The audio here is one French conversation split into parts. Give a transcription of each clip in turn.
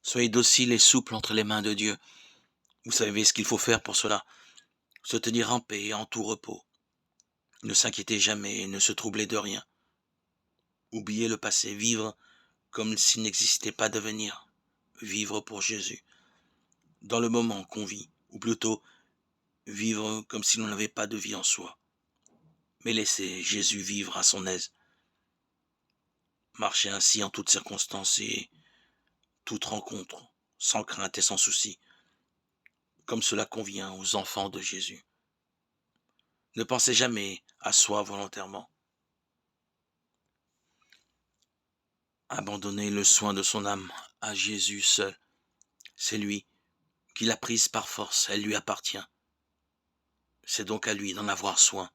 Soyez docile et souple entre les mains de Dieu. Vous savez ce qu'il faut faire pour cela. Se tenir en paix et en tout repos. Ne s'inquiétez jamais et ne se troublez de rien. Oubliez le passé, vivre comme s'il n'existait pas d'avenir. Vivre pour Jésus. Dans le moment qu'on vit, ou plutôt vivre comme si l'on n'avait pas de vie en soi. Mais laissez Jésus vivre à son aise. Marchez ainsi en toutes circonstances et toute rencontre, sans crainte et sans souci, comme cela convient aux enfants de Jésus. Ne pensez jamais à soi volontairement. Abandonnez le soin de son âme à Jésus seul. C'est lui qui l'a prise par force, elle lui appartient. C'est donc à lui d'en avoir soin,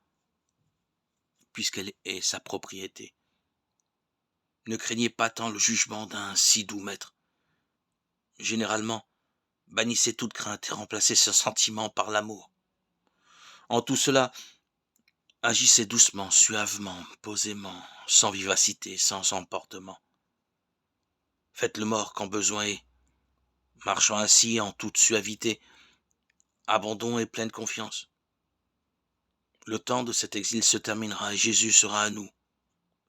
puisqu'elle est sa propriété. Ne craignez pas tant le jugement d'un si doux maître. Généralement, bannissez toute crainte et remplacez ce sentiment par l'amour. En tout cela, agissez doucement, suavement, posément, sans vivacité, sans emportement. Faites le mort quand besoin est, marchant ainsi en toute suavité, abandon et pleine confiance. Le temps de cet exil se terminera et Jésus sera à nous,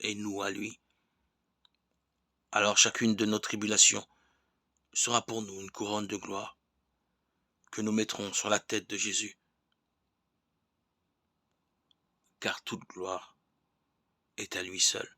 et nous à lui. Alors chacune de nos tribulations sera pour nous une couronne de gloire que nous mettrons sur la tête de Jésus, car toute gloire est à lui seul.